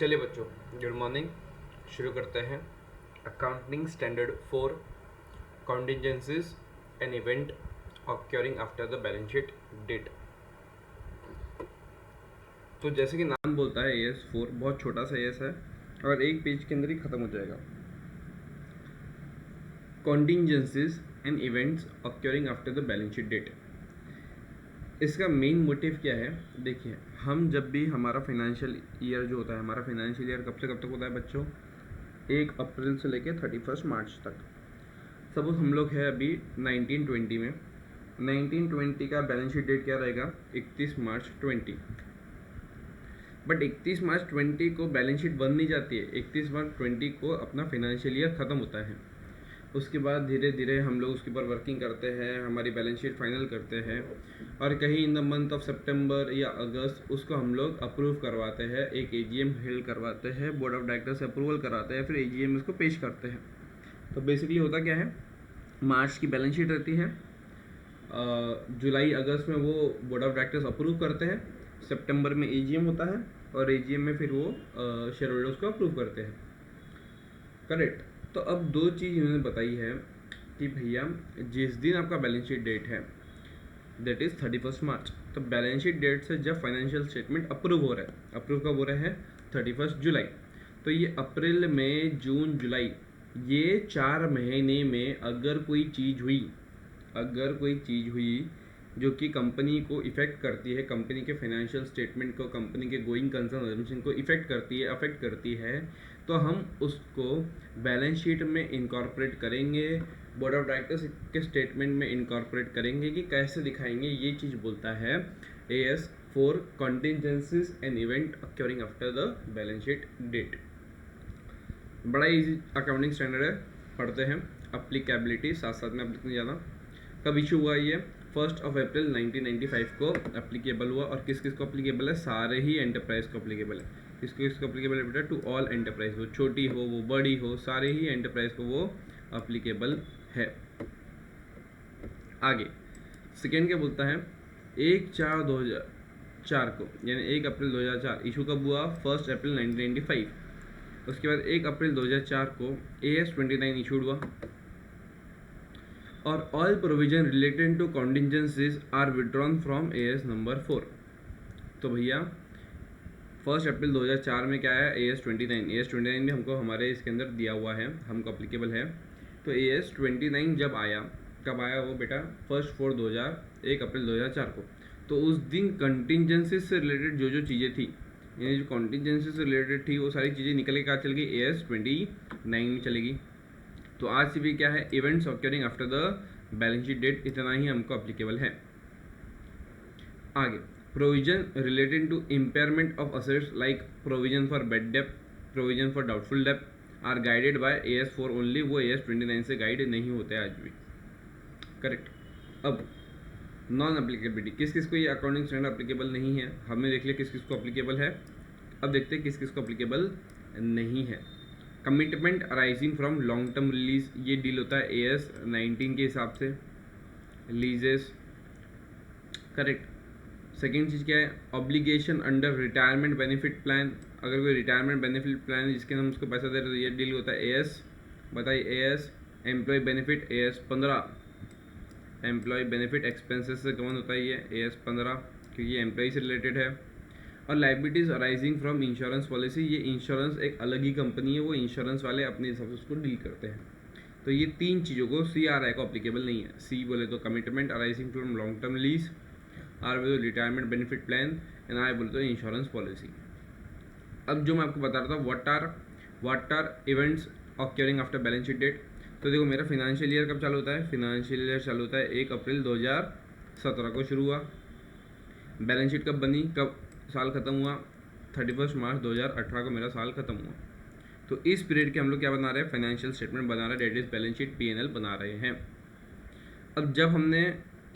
चलिए बच्चों, good morning. शुरू करते हैं accounting standard 4 contingencies and event occurring after the balance sheet date. तो जैसे कि नाम बोलता है AS4 बहुत छोटा सा AS है और एक पेज के अंदर ही खत्म हो जाएगा। Contingencies and events occurring after the balance sheet date, इसका मेन मोटिव क्या है? देखिए, हम जब भी हमारा फाइनेंशियल ईयर जो होता है, हमारा फाइनेंशियल ईयर कब से कब तक होता है बच्चों? 1 अप्रैल से लेकर 31 मार्च तक। सपोज हम लोग है अभी 1920 में। 1920 का बैलेंस शीट डेट क्या रहेगा? 31 मार्च 20। बट 31 मार्च 20 को बैलेंस शीट बंद नहीं जाती है। 31 मार्च 20 को अपना फाइनेंशियल ईयर ख़त्म होता है। उसके बाद धीरे धीरे हम लोग उसके ऊपर वर्किंग करते हैं, हमारी बैलेंस शीट फाइनल करते हैं और कहीं इन द मंथ ऑफ सितंबर या अगस्त उसको हम लोग अप्रूव करवाते हैं, एक AGM हेल्ड करवाते हैं, बोर्ड ऑफ डायरेक्टर्स से अप्रूवल कराते हैं, फिर AGM उसको पेश करते हैं। तो बेसिकली होता क्या है, मार्च की बैलेंस शीट रहती है, जुलाई अगस्त में वो बोर्ड ऑफ डायरेक्टर्स अप्रूव करते हैं, सितंबर में AGM होता है और AGM में फिर वो शेयर होल्डर्स को अप्रूव करते हैं। करेक्ट। तो अब दो चीज़ इन्होंने बताई है कि भैया जिस दिन आपका बैलेंस शीट डेट है दैट इज़ 31 मार्च, तो बैलेंस शीट डेट से जब फाइनेंशियल स्टेटमेंट अप्रूव हो रहा है, अप्रूव कब हो रहा है? 31 जुलाई। तो ये अप्रैल मई जून जुलाई, ये 4 महीने में अगर कोई चीज़ हुई जो कि कंपनी को इफ़ेक्ट करती है, कंपनी के फाइनेंशियल स्टेटमेंट को, कंपनी के गोइंग कंसर्न अजम्पशन को अफेक्ट करती है, तो हम उसको बैलेंस शीट में इनकॉर्पोरेट करेंगे, बोर्ड ऑफ डायरेक्टर्स के स्टेटमेंट में इनकॉर्पोरेट करेंगे कि कैसे दिखाएंगे। ये चीज़ बोलता है AS4 contingencies and event occurring after the balance sheet date. बड़ा इजी अकाउंटिंग स्टैंडर्ड है, पढ़ते हैं। अप्लीकेबिलिटी साथ साथ में आप लिखने जाना। कब इशू हुआ ये? 1 अप्रैल 1995 को एप्लीकेबल हुआ। और किस किस को एप्लीकेबल है? सारे ही एंटरप्राइज को एप्लीकेबल है। किसको किसको एप्लीकेबल है बेटा? टू ऑल एंटरप्राइज, वो छोटी हो वो बड़ी हो, सारे ही एंटरप्राइज को वो एप्लीकेबल है। आगे सेकेंड क्या बोलता है? 1/4/2004 को, यानी 1 अप्रैल 2004 इशू कब हुआ? 1 अप्रैल 1995। उसके बाद 1 अप्रैल 2004 को AS29 इशूड हुआ और all provision related to contingencies are withdrawn from AS number 4। तो भैया 1 अप्रैल 2004 में क्या आया? AS29 भी हमको हमारे इसके अंदर दिया हुआ है, हमको अप्लीकेबल है। तो AS29 जब आया, कब आया वो बेटा? 1 अप्रैल 2004 को। तो उस दिन कंटिजेंसीज से रिलेटेड जो जो चीज़ें थी, यानी जो कॉन्टिजेंसी से रिलेटेड थी, वो सारी चीज़ें निकल के क्या चल गई? AS29 में चलेगी। तो आज से भी क्या है? Events occurring after the balance sheet date, इतना ही हमको अप्लीकेबल है। आगे provision related to impairment of assets like provision for bad debt, provision for doubtful debt are guided by AS4 only, वो AS29 से गाइड नहीं होते हैं आज भी। करेक्ट। अब नॉन अप्लीकेबिलिटी, किस किस को ये अकाउंटिंग स्टैंडर्ड अप्लीकेबल नहीं है? हमने देख लिया किस किस को अप्लीकेबल है, अब देखते हैं किस किस को अप्लीकेबल नहीं है। Commitment arising from long term release, ये डील होता है AS19 के हिसाब से, लीजेस। करेक्ट। सेकेंड चीज़ क्या है? Obligation under retirement benefit plan, अगर कोई रिटायरमेंट बेनिफिट प्लान है जिसके हम उसको पैसा दे रहे तो ये डील होता है AS, बताइए AS। Employee benefit AS15, employee benefit expenses से कौन होता है ये? AS15, क्योंकि ये एम्प्लॉय से रिलेटेड है। और liabilities arising from insurance policy, ये इंश्योरेंस एक अलग ही कंपनी है, वो इंश्योरेंस वाले अपने हिसाब से उसको डील करते हैं। तो ये तीन चीज़ों को CRI को अप्लीकेबल नहीं है। C बोले तो commitment arising from long term lease, R बोले तो retirement benefit plan, and I बोले तो इंश्योरेंस पॉलिसी। अब जो मैं आपको बता रहा था, what are events occurring after balance sheet date. तो देखो, मेरा फाइनेंशियल ईयर कब चालू होता है? फाइनेंशियल ईयर चालू होता है 1 अप्रैल 2017 को शुरू हुआ। बैलेंस शीट कब बनी, कब साल ख़त्म हुआ? 31 मार्च 2018 को मेरा साल ख़त्म हुआ। तो इस पीरियड के हम लोग क्या बना रहे हैं? फाइनेंशियल स्टेटमेंट बना रहे हैं, date is balance sheet P&L बना रहे हैं। अब जब हमने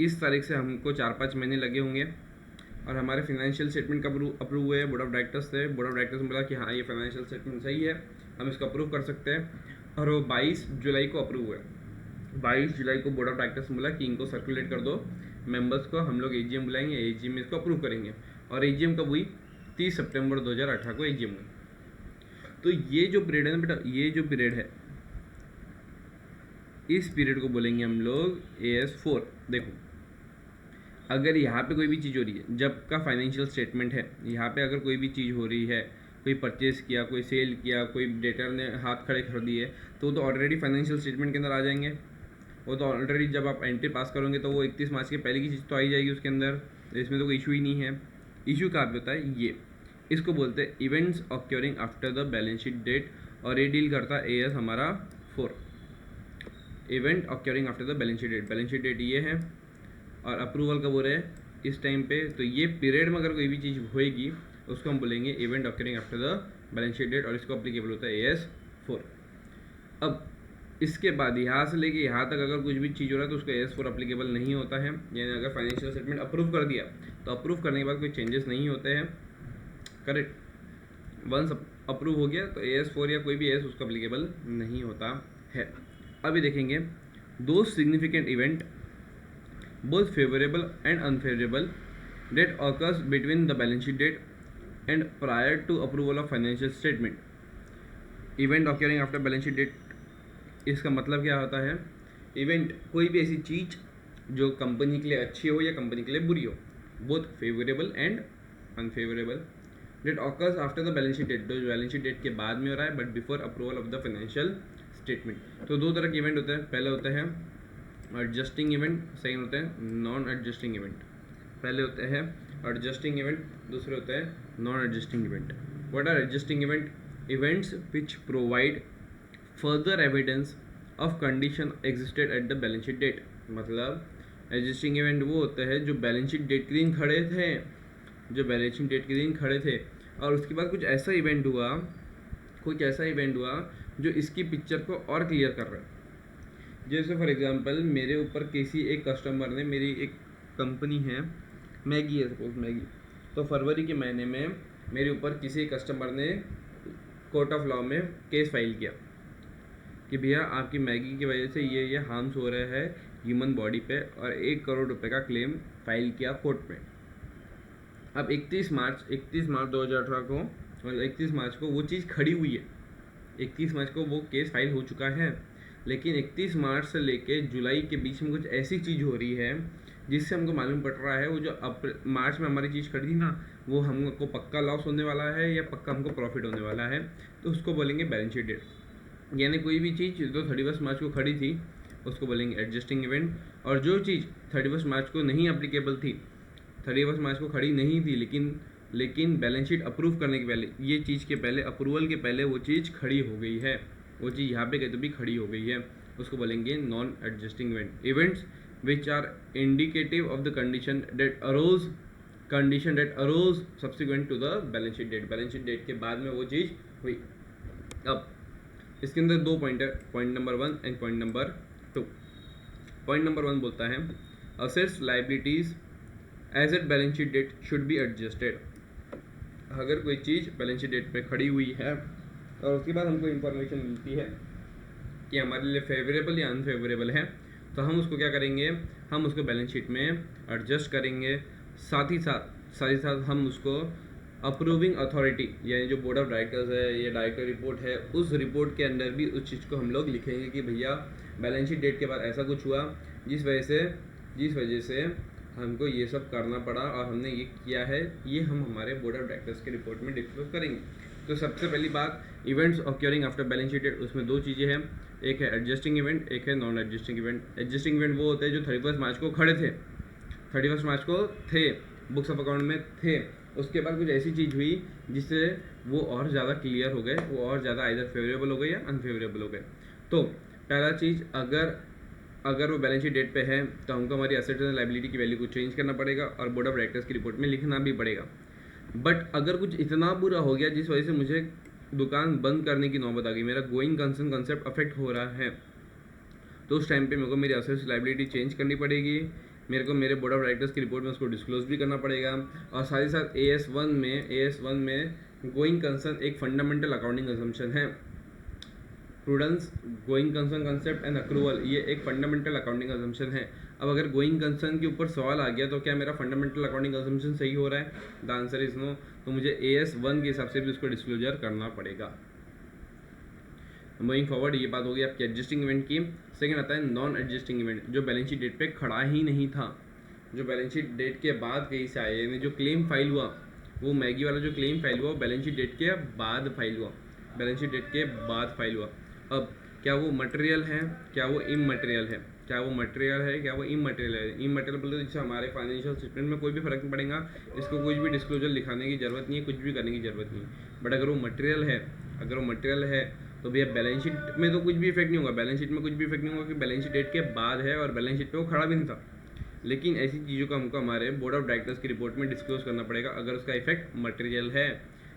इस तारीख से, हमको 4-5 महीने लगे होंगे और हमारे फाइनेंशियल स्टेटमेंट कब अप्रूव हुए? बोर्ड ऑफ डायरेक्टर्स से। बोर्ड ऑफ डायरेक्टर्स ने बोला कि हाँ ये फाइनेंशियल स्टेटमेंट सही है, हम इसको अप्रूव कर सकते हैं, और वो 22 जुलाई को अप्रूव हुए। 22 जुलाई को बोर्ड ऑफ डायरेक्टर्स ने बोला कि इनको सर्कुलेट कर दो मेंबर्स को, हम लोग AGM बुलाएंगे, AGM में इसको अप्रूव करेंगे। और AGM कब हुई? 30 सितंबर 2018 को AGM हुई। तो ये जो पीरियड है ना बेटा, ये जो पीरियड है, इस पीरियड को बोलेंगे हम लोग AS4। देखो अगर यहाँ पे कोई भी चीज़ हो रही है, जब का फाइनेंशियल स्टेटमेंट है, यहाँ पे अगर कोई भी चीज़ हो रही है, कोई परचेज़ किया, कोई सेल किया, कोई डेटर ने हाथ खड़े कर दिए, तो वो तो ऑलरेडी फाइनेंशियल स्टेटमेंट के अंदर आ जाएंगे। वो तो ऑलरेडी जब आप एंट्री पास करोगे तो वो 31 मार्च के पहले की चीज़ तो आ ही जाएगी उसके अंदर, तो इसमें तो कोई इशू ही नहीं है। इशू कहाँ पे होता है, ये इसको बोलते हैं events occurring after the balance sheet date, और ये डील करता है AS हमारा 4, event occurring after the balance sheet date. Balance sheet date ये है और अप्रूवल कब हो रहा है, इस टाइम पे। तो ये पीरियड में अगर कोई भी चीज़ होएगी उसको हम बोलेंगे event occurring after the balance sheet date, और इसको अप्लीकेबल होता है AS4। अब इसके बाद यहाँ से लेके यहाँ तक अगर कुछ भी चीज़ हो रहा है तो उसको AS4 अप्लीकेबल नहीं होता है। यानी अगर फाइनेंशियल स्टेटमेंट अप्रूव कर दिया तो अप्रूव करने के बाद कोई चेंजेस नहीं होते हैं, करेक्ट। वंस अप्रूव हो गया तो AS4 या कोई भी AS उसका अप्लीकेबल नहीं होता है। अभी देखेंगे दो significant event both favorable and unfavorable that occurs between the balance sheet date and prior to approval of financial statement. Event occurring after balance sheet date, इसका मतलब क्या होता है, इवेंट कोई भी ऐसी चीज़ जो कंपनी के लिए अच्छी हो या कंपनी के लिए बुरी हो, both favourable and unfavourable, that occurs after the balance sheet date, जो बैलेंस शीट डेट के बाद में हो रहा है but before approval of the financial statement. तो दो तरह के इवेंट होते हैं, पहले होते हैं एडजस्टिंग इवेंट, सेकेंड होते हैं नॉन एडजस्टिंग इवेंट। पहले होते हैं एडजस्टिंग इवेंट, दूसरे होते हैं non adjusting event. What are adjusting event, events which provide further evidence of condition existed at the balance sheet date. मतलब एडजस्टिंग इवेंट वो होते हैं जो बैलेंस शीट डेट के दिन खड़े थे, जो बैलेंस शीट डेट के दिन खड़े थे, और उसके बाद कुछ ऐसा इवेंट हुआ जो इसकी पिक्चर को और क्लियर कर रहा है। जैसे फॉर एग्जांपल मेरे ऊपर किसी एक कस्टमर ने, मेरी एक कंपनी है मैगी है सपोज मैगी, तो फरवरी के महीने में मेरे ऊपर किसी कस्टमर ने कोर्ट ऑफ लॉ में केस फाइल किया कि भैया आपकी मैगी की वजह से ये हार्म्स हो रहा है ह्यूमन बॉडी पे, और 1 करोड़ रुपए का क्लेम फाइल किया कोर्ट में। अब 31 मार्च 2018 को, मतलब 31 मार्च को वो चीज़ खड़ी हुई है, 31 मार्च को वो केस फाइल हो चुका है, लेकिन 31 मार्च से लेके जुलाई के बीच में कुछ ऐसी चीज़ हो रही है जिससे हमको मालूम पड़ रहा है वो जो मार्च में हमारी चीज़ खड़ी थी ना, वो हमको पक्का लॉस होने वाला है या पक्का हमको प्रॉफिट होने वाला है, तो उसको बोलेंगे बैलेंस शीट डेट। यानी कोई भी चीज़ जो 31 मार्च को खड़ी थी उसको बोलेंगे एडजस्टिंग इवेंट, और जो चीज़ 31 मार्च को नहीं अप्लीकेबल थी, 31 मार्च को खड़ी नहीं थी, लेकिन बैलेंस शीट अप्रूव करने के पहले, ये चीज़ के पहले, अप्रूवल के पहले वो चीज़ खड़ी हो गई है, वो चीज़ यहाँ पे कहीं तो भी खड़ी हो गई है, उसको बोलेंगे non adjusting event. Events which are indicative of the condition that arose subsequent to the balance sheet date, balance sheet date के बाद में वो चीज़ हुई। अब इसके अंदर 2 पॉइंट है, point number 1 and point number 2। Point number 1 बोलता है assets liabilities as at balance sheet date should be adjusted. अगर कोई चीज़ बैलेंस शीट डेट पे खड़ी हुई है और उसके बाद हमको इन्फॉर्मेशन मिलती है कि हमारे लिए फेवरेबल या अनफेवरेबल है, तो हम उसको क्या करेंगे, हम उसको बैलेंस शीट में एडजस्ट करेंगे। साथ ही साथ हम उसको अप्रूविंग अथॉरिटी यानी जो बोर्ड ऑफ डायरेक्टर्स है या डायरेक्टर रिपोर्ट है, उस रिपोर्ट के अंदर भी उस चीज़ को हम लोग लिखेंगे कि भैया बैलेंस शीट डेट के बाद ऐसा कुछ हुआ जिस वजह से हमको ये सब करना पड़ा और हमने ये किया है, ये हम हमारे बोर्ड ऑफ डायरेक्टर्स के रिपोर्ट में डिस्क्लोज करेंगे। तो सबसे पहली बात events occurring after balance sheet date, उसमें 2 चीज़ें हैं, एक है एडजस्टिंग इवेंट, एक है non adjusting event. Adjusting event वो होते हैं जो 31 मार्च को खड़े थे, 31 मार्च को थे, बुक्स ऑफ अकाउंट में थे, उसके बाद कुछ ऐसी चीज़ हुई जिससे वो और ज़्यादा क्लियर हो गए, वो और ज़्यादा आइदर फेवरेबल हो गए या अनफेवरेबल हो गए। तो पहला चीज़, अगर वो बैलेंस शीट डेट पे है तो हमको हमारी एसेट्स एंड लायबिलिटी की वैल्यू को चेंज करना पड़ेगा और बोर्ड ऑफ डायरेक्टर्स की रिपोर्ट में लिखना भी पड़ेगा। बट अगर कुछ इतना बुरा हो गया जिस वजह से मुझे दुकान बंद करने की नौबत आ गई, मेरा गोइंग कंसर्न कंसेप्ट अफेक्ट हो रहा है, तो उस टाइम पे मेरे को मेरी एसेट्स लायबिलिटी चेंज करनी पड़ेगी, मेरे को मेरे बोर्ड ऑफ डायरेक्टर्स की रिपोर्ट में उसको डिस्क्लोज भी करना पड़ेगा। और साथ ही साथ AS1 में गोइंग कंसर्न एक फंडामेंटल अकाउंटिंग असम्पशन है। Prudence, going concern concept and accrual, ये एक फंडामेंटल अकाउंटिंग असम्पशन है। अब अगर गोइंग कंसर्न के ऊपर सवाल आ गया तो क्या मेरा फंडामेंटल अकाउंटिंग असम्पशन सही हो रहा है? The answer is no. तो मुझे AS1 के हिसाब से भी उसको डिस्क्लोजर करना पड़ेगा। मूविंग फॉरवर्ड, ये बात होगी आपकी एडजस्टिंग इवेंट की। सेकंड आता है नॉन एडजस्टिंग इवेंट, जो बैलेंस शीट डेट पे खड़ा ही नहीं था, जो बैलेंस शीट डेट के बाद कहीं से आया, यानी जो क्लेम फाइल हुआ, वो मैगी वाला जो क्लेम फाइल हुआ वो बैलेंस शीट डेट के बाद फाइल हुआ, बैलेंस शीट डेट के बाद फाइल हुआ। अब क्या वो मटेरियल है, क्या वो इमटेरियल है, क्या वो मटेरियल है, क्या वो इमटेरियल है। इमटेरियल बोलते जिससे हमारे फाइनेंशियल स्टेटमेंट में कोई भी फर्क नहीं पड़ेगा, इसको कुछ भी डिस्क्लोजर लिखाने की जरूरत नहीं है, कुछ भी करने की जरूरत नहीं है। बट अगर वो मटेरियल है, अगर वो मटेरियल है तो भैया बैलेंस शीट में तो कुछ भी इफेक्ट नहीं होगा, बैलेंस शीट में कुछ भी इफेक्ट नहीं होगा, क्योंकि बैलेंस शीट डेट के बाद है और बैलेंस शीट पे वो खड़ा भी नहीं था। लेकिन ऐसी चीज़ों का हमको हमारे बोर्ड ऑफ डायरेक्टर्स की रिपोर्ट में डिस्क्लोज करना पड़ेगा अगर उसका इफेक्ट मटेरियल है।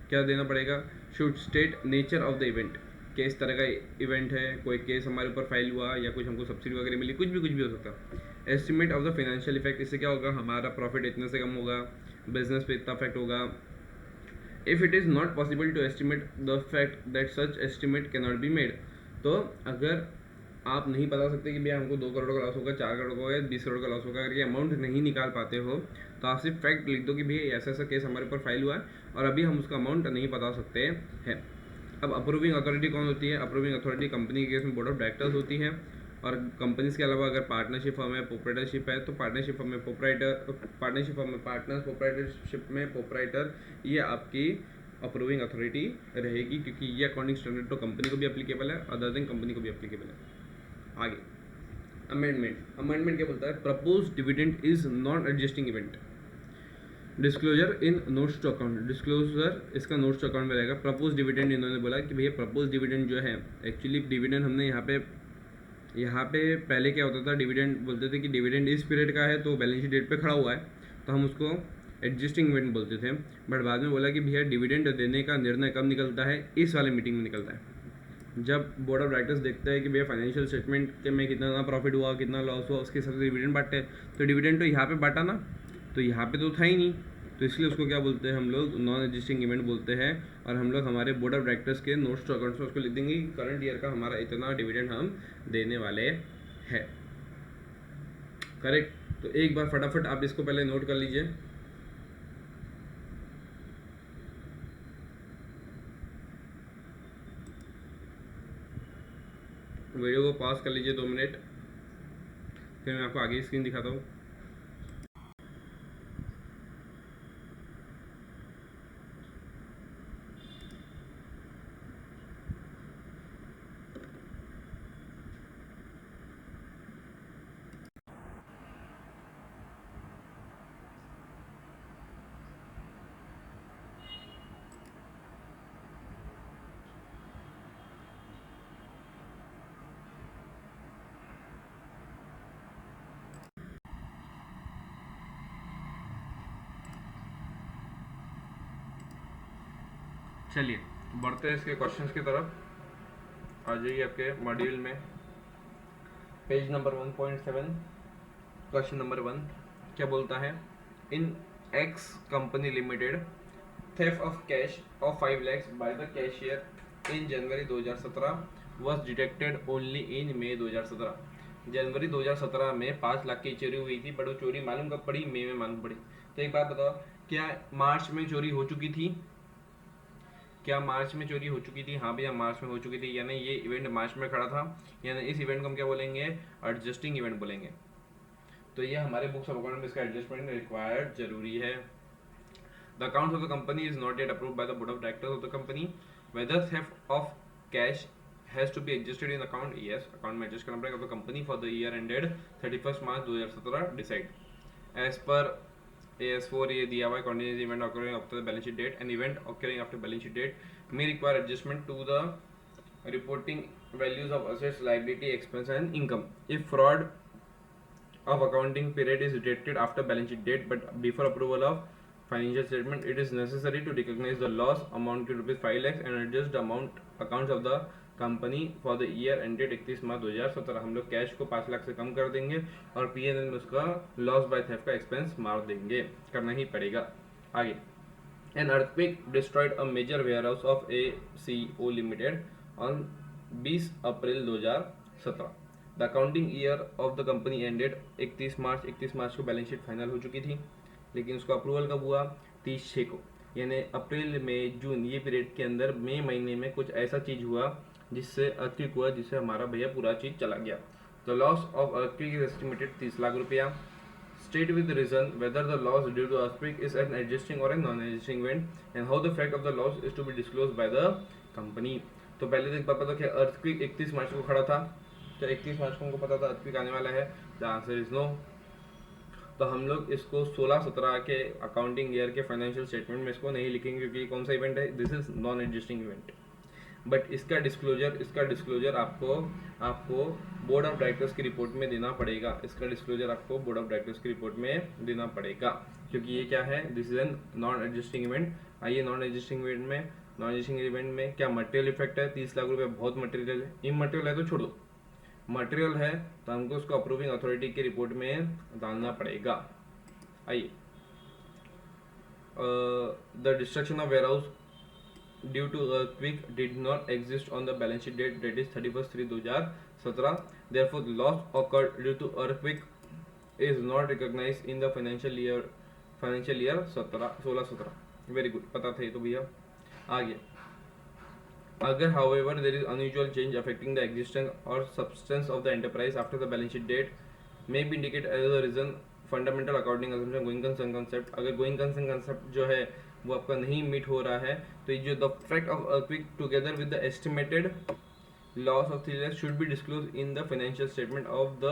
क्या देना पड़ेगा? Should state nature of the event, किस तरह का इवेंट है, कोई केस हमारे ऊपर फाइल हुआ या कुछ हमको सब्सिडी वगैरह मिली, कुछ भी हो सकता है। Estimate of the financial effect, इससे क्या होगा, हमारा प्रॉफिट इतने से कम होगा, बिजनेस पे इतना इफेक्ट होगा। If it is not possible to estimate the fact that such estimate cannot be made, तो अगर आप नहीं बता सकते कि भैया हमको 2 करोड़ का लॉस होगा, 4 करोड़ का होगा, 20 करोड़ का लॉस होगा, अगर ये अमाउंट नहीं निकाल पाते हो तो आप सिर्फ फैक्ट लिख दो कि भैया ऐसा ऐसा केस हमारे ऊपर फाइल हुआ है और अभी हम उसका अमाउंट नहीं बता सकते हैं। अब अप्रूविंग अथॉरिटी कौन होती है? अप्रूविंग अथॉरिटी कंपनी के केस में बोर्ड ऑफ डायरेक्टर्स होती है, और कंपनीज के अलावा अगर पार्टनरशिप फर्म है, प्रोप्राइटरशिप है, तो पार्टनरशिप फर्म में प्रोप्राइटर, पार्टनरशिप फर्म में पार्टनर्स, प्रोप्राइटरशिप में प्रोप्राइटर, ये आपकी अप्रूविंग अथॉरिटी रहेगी, क्योंकि ये अकाउंटिंग स्टैंडर्ड तो कंपनी को भी अप्लीकेबल है, अदर देन कंपनी को भी अप्लीकेबल है। आगे अमेंडमेंट, अमेंडमेंट क्या बोलता है? Propose dividend is non adjusting event. Disclosure in notes to account, disclosure इसका नोट्स टू अकाउंट में रहेगा। प्रपोज डिविडेंड, इन्होंने बोला कि भैया प्रपोज डिविडेंड जो है, एक्चुअली डिविडेंड हमने यहाँ पे पहले क्या होता था, डिविडेंड बोलते थे कि डिविडेंड इस पीरियड का है तो बैलेंस शीट डेट पे खड़ा हुआ है, तो हम उसको एडजस्टिंग इवेंट बोलते थे। बट बाद में बोला कि भैया डिविडेंड देने का निर्णय कब निकलता है? इस वाले मीटिंग में निकलता है, जब बोर्ड ऑफ डायरेक्टर्स देखते हैं कि भैया फाइनेंशियल स्टेटमेंट के में कितना प्रॉफिट हुआ, कितना लॉस हुआ, उसके हिसाब से डिविडेंड बांटते हैं। तो डिविडेंड तो यहाँ पे बांटा ना, तो यहाँ पे तो था ही नहीं, तो इसलिए उसको क्या बोलते हैं हम लोग? नॉन एडजस्टिंग इवेंट बोलते हैं। और हम लोग हमारे बोर्ड ऑफ डायरेक्टर्स के नोट्स टू अकाउंट्स में उसको लिख देंगे कि करंट ईयर का हमारा इतना डिविडेंड हम देने वाले हैं। करेक्ट? तो एक बार फटाफट आप इसको पहले नोट कर लीजिए। वीडियो को पॉज कर लीजिए 2 मिनट, फिर मैं आपको आगे स्क्रीन दिखाता हूँ। चलिए बढ़ते हैं इसके क्वेश्चंस की तरफ। आ जाइए आपके मॉड्यूल में, पेज नंबर 1.7, क्वेश्चन नंबर 1 क्या बोलता है? In X company limited theft of cash of 5 lakhs by the cashier in January 2017 was detected only in May 2017। जनवरी 2017 में 5 लाख की चोरी हुई थी, बट वो चोरी मालूम कब पड़ी? मई में मालूम पड़ी। तो एक बात बताओ, क्या मार्च में चोरी हो चुकी थी? क्या मार्च में चोरी हो चुकी थी? हाँ भैया मार्च में हो चुकी थी, यानी ये इवेंट मार्च में खड़ा था, यानी इस इवेंट को हम क्या बोलेंगे? एडजस्टिंग इवेंट बोलेंगे। तो ये हमारे बुक्स ऑफ अकाउंट में इसका एडजस्टमेंट रिक्वायर्ड जरूरी है। The accounts of the company is not yet approved by the board of directors of the company. Whether theft of cash has to be adjusted in account, yes account में adjust करना पड़ेगा। तो company for the year ended 31 March 2017 decide as per AS4 ये दिया हुआ है, continuous event occurring after the balance sheet date, an event occurring after balance sheet date may require adjustment to the reporting values of assets, liability, expense and income. If fraud of accounting period is detected after balance sheet date but before approval of financial statement, it is necessary to recognize the loss amount to rupees 5 lakhs and adjust the amount accounts of the company for the year ended 31 March 2017। हम लोग cash को 5 लाख से कम कर देंगे और P&L में उसका loss by theft का एक्सपेंस मार देंगे, करना ही पड़ेगा। आगे, an earthquake destroyed a major warehouse of ACO limited on 20 April 2017। The accounting year of the company ended 31 मार्च को बैलेंस शीट फाइनल हो चुकी थी, लेकिन उसका अप्रूवल कब हुआ? 30/6 को, यानी अप्रैल मई जून ये पीरियड के अंदर मई महीने में कुछ ऐसा चीज़ हुआ जिससे अर्थक्वेक हुआ, जिससे हमारा भैया पूरा चीज़ चला गया। The loss of earthquake is estimated 30 lakh रुपया। State with reason whether the loss due to earthquake is an existing or a non-existing event and how the fact of the loss is to be disclosed by the company। तो पहले तो एक बात पता कि earthquake 31 मार्च को खड़ा था, तो 31 मार्च को हमको पता था अर्थक्वेक आने वाला है। The answer is no. तो हम लोग इसको 16-17 के अकाउंटिंग ईयर के फाइनेंशियल स्टेटमेंट में इसको नहीं लिखेंगे, क्योंकि कौन सा इवेंट है, this is non existing event. But इसका डिस्क्लोजर आपको आपको बोर्ड ऑफ डायरेक्टर्स की रिपोर्ट में देना पड़ेगा। इसका डिस्क्लोजर आपको बोर्ड ऑफ डायरेक्टर्स की रिपोर्ट में देना पड़ेगा, क्योंकि ये क्या है, this is an non existing event. आइए नॉन एग्जिस्टिंग इवेंट में क्या मटेरियल इफेक्ट है, 30 लाख रुपये बहुत मटेरियल है। इमटेरियल है तो छोड़ दो, मटेरियल है तो हमको उसको अप्रूविंग अथॉरिटी की रिपोर्ट में डालना पड़ेगा। आइए, the destruction of warehouse due to earthquake did not exist on the balance sheet date, that is 31/3/2017. Therefore, the loss occurred due to earthquake is not recognized in the financial year 16-17। Very good, पता था ये तो भैया। आगे, अगर however there is unusual change affecting the existence or substance of the enterprise after the balance sheet date may be indicated as a reason fundamental accounting assumption going concern concept. अगर going concern concept जो है वो आपका नहीं meet हो रहा है, तो ये जो the fact of earthquake together with the estimated loss of 3 lakh should be disclose in the financial statement of the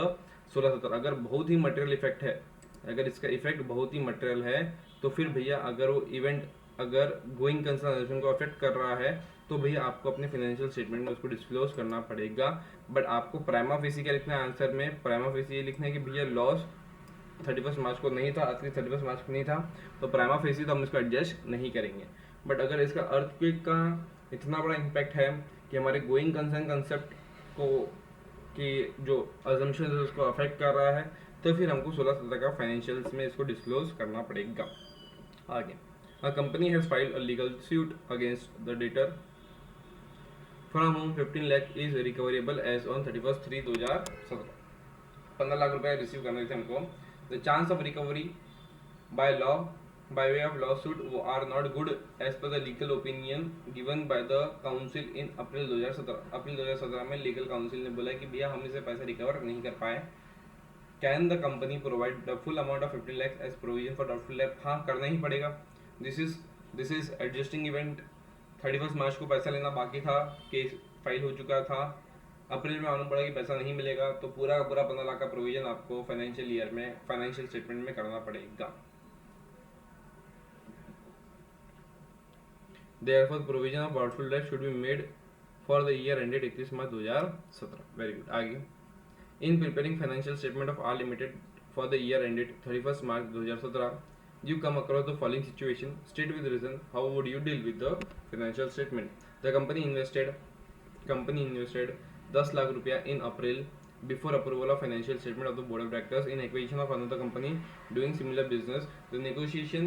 16-17। अगर बहुत ही मटेरियल इफेक्ट है, अगर इसका इफेक्ट बहुत ही मटेरियल है, तो फिर भैया अगर वो इवेंट अगर गोइंग कंसर्न को अफेक्ट कर रहा है, तो भैया आपको अपने फाइनेंशियल स्टेटमेंट में उसको डिस्क्लोज करना पड़ेगा। बट आपको प्राइमा फेसी क्या लिखना है आंसर में, प्राइमा फेसी ये लिखना है कि भैया लॉस 31 मार्च को नहीं था, आज की 31 मार्च को नहीं था, तो प्राइमा फेसी तो हम इसको एडजस्ट नहीं करेंगे। बट अगर इसका अर्थक्वेक का इतना बड़ा इम्पैक्ट है कि हमारे गोइंग कंसर्न कंसेप्ट को कि जो अजम्पशन है उसको अफेक्ट कर रहा है, तो फिर हमको 16-17 का फाइनेंशियल्स में इसको डिस्क्लोज करना पड़ेगा। आगे, a company has filed a legal suit against the debtor from whom 15 lakh is recoverable as on 31/3/2017। 15 lakh रुपए रिसीव करने थे हमको। The chance of recovery by law by way of lawsuit are not good as per the legal opinion given by the council in अप्रैल 2017। अप्रैल 2017 में legal council ने बोला कि भैया हम इसे पैसा रिकवर नहीं कर पाए। Can the company provide the full amount of 15 lakh as provision for doubtful debt. हाँ, करना ही पड़ेगा। This is adjusting event. 31 मार्च को पैसा लेना बाकी था, केस फाइल हो चुका था, अप्रैल में मालूम पड़ा कि पैसा नहीं मिलेगा, तो पूरा का पूरा 15 लाख का प्रोविजन आपको फाइनेंशियल ईयर में फाइनेंशियल स्टेटमेंट में करना पड़ेगा। Therefore, provision of doubtful debt should be made for the year ended 31 March 2017। Very good. आगे, in preparing financial statement of R limited for the year ended 31 March 2017 you come across the following situation, state with reason how would you deal with the financial statement। The company invested 10 lakh रुपया in April before approval of financial statement of the board of directors in acquisition of another company doing similar business, the negotiation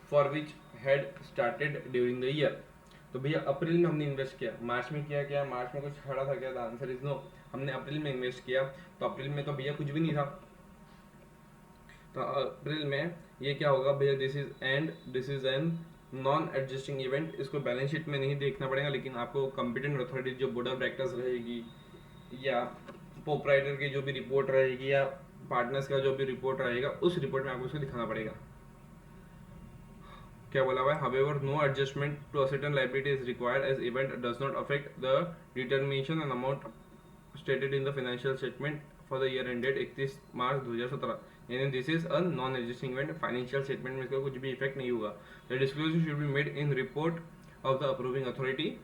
for which had started during the year। तो भैया अप्रैल में हमने invest किया, मार्च में किया क्या, मार्च में कुछ खड़ा था क्या, द आंसर इज नो। हमने अप्रैल में इन्वेस्ट किया, तो अप्रैल में तो भैया कुछ भी नहीं था, तो अप्रैल में ये क्या होगा भैया, this is an non adjusting event. इसको बैलेंस शीट में नहीं देखना पड़ेगा, लेकिन आपको कॉम्पिटेंट अथॉरिटी जो बोर्ड ऑफ डायरेक्टर्स रहेगी या प्रोप्राइटर की जो भी रिपोर्ट रहेगी या पार्टनर्स का जो भी रिपोर्ट रहेगा, उस रिपोर्ट में आपको उसको दिखाना पड़ेगा। क्या बोला हुआ है, however no adjustment to a certain liability is required as event does not affect the determination and amount stated in the financial statement for the year ended 31 March 2017। यानी this is a non existing event. Financial statement में इसका कुछ भी effect नहीं होगा। The disclosure should be made in report of the approving authority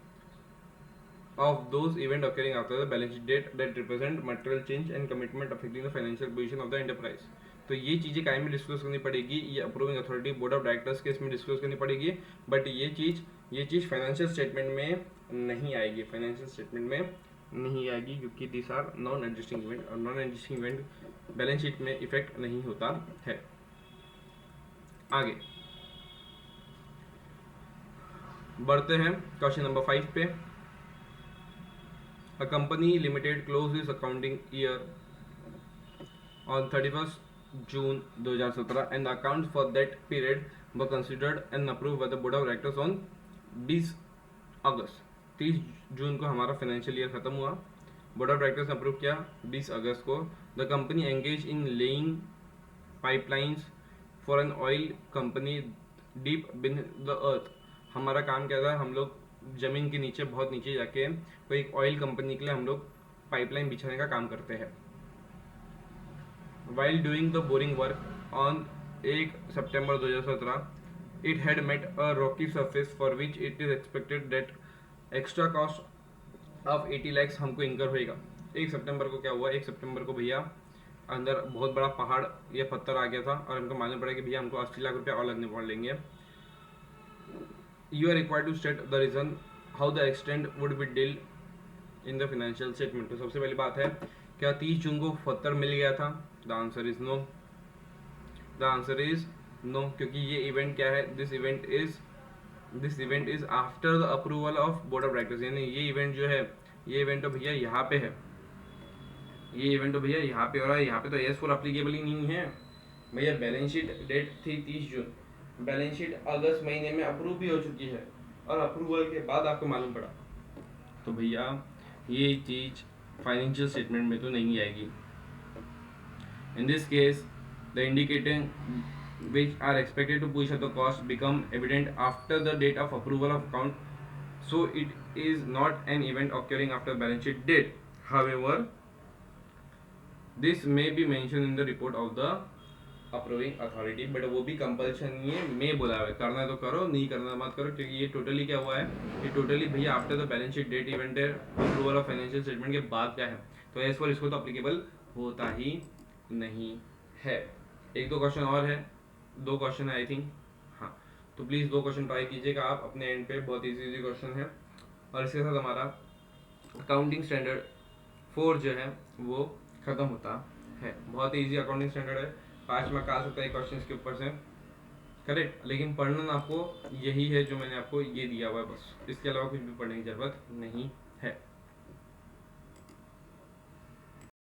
of those events occurring after the balance sheet date that represent material change and commitment affecting the financial position of the enterprise। तो ये चीज़ें कायम में disclose करनी पड़ेगी, ये approving authority board of directors के इसमें डिस्क्लोज करनी पड़ेगी। बट ये चीज़ फाइनेंशियल स्टेटमेंट में नहीं आएगी, फाइनेंशियल स्टेटमेंट में नहीं आएगी, क्योंकि this are non existing event, और non existing event balance sheet में इफेक्ट नहीं होता है। आगे बढ़ते हैं क्वेश्चन नंबर 5 पे। A company limited closed its accounting year on 31st June 2017 and the accounts for that period were considered and approved by the board of directors on 20 August। 30 जून को हमारा फाइनेंशियल ईयर ख़त्म हुआ। Board of directors ने approve किया 20 अगस्त को। The company engage in laying pipelines for an oil company deep been the earth. हमारा काम क्या था, हम लोग ज़मीन के नीचे, बहुत नीचे जाके कोई एक ऑयल कंपनी के लिए हम लोग पाइपलाइन बिछाने का काम करते हैं। While doing the boring work on 1 September 2017 it had met a rocky surface for which it is expected that extra cost of 80 lakhs हमको इंकर होएगा। 1 सितंबर को क्या हुआ, 1 सितंबर को भैया अंदर बहुत बड़ा पहाड़ या पत्थर आ गया था और हमको मालूम पड़ा कि भैया हमको 80 लाख रुपया और लगने पड़ेंगे। You are required to state the reason how the extent would be deal in the financial statement. तो सबसे पहली बात है, क्या 30 जून को पत्थर मिल गया था? The answer is no. The answer is no, क्योंकि ये इवेंट क्या है, this event is after the approval of board of directors. यानी ये इवेंट जो है, ये इवेंट तो भैया यहाँ पे है, ये इवेंट तो भैया यहाँ पे हो रहा है। यहाँ पे तो AS4 अप्लीकेबल ही नहीं है भैया। बैलेंस शीट डेट थी 30 जून, बैलेंस शीट अगस्त महीने में अप्रूव भी हो चुकी है और अप्रूवल के बाद आपको मालूम पड़ा, तो भैया ये चीज़ फाइनेंशियल स्टेटमेंट में तो नहीं आएगी। In this case the indicating which are expected to push up the cost become evident after the date of approval of account, so it is not an event occurring after balance sheet date. However, this may be mentioned in the report of the approving authority, but वो भी compulsion नहीं है, मैं बोला है करना तो करो, नहीं करना मत करो, क्योंकि ये टोटली क्या हुआ है, ये टोटली भैया after the balance sheet date event है, अप्रूवल ऑफ फाइनेंशियल स्टेटमेंट के बाद क्या है, तो एज पर इसको तो अप्लीकेबल होता ही नहीं है। एक दो क्वेश्चन और है, 2 क्वेश्चन है आई थिंक, हाँ, तो प्लीज़ 2 क्वेश्चन ट्राई कीजिएगा आप अपने एंड पे, बहुत इजी क्वेश्चन है। और इसके साथ हमारा अकाउंटिंग स्टैंडर्ड 4 जो है वो ख़त्म होता है। बहुत इजी अकाउंटिंग स्टैंडर्ड है, 5 मार्क आ सकता है क्वेश्चन के ऊपर से, करेक्ट। लेकिन पढ़ना आपको यही है जो मैंने आपको ये दिया हुआ है, बस इसके अलावा कुछ भी पढ़ने की ज़रूरत नहीं है।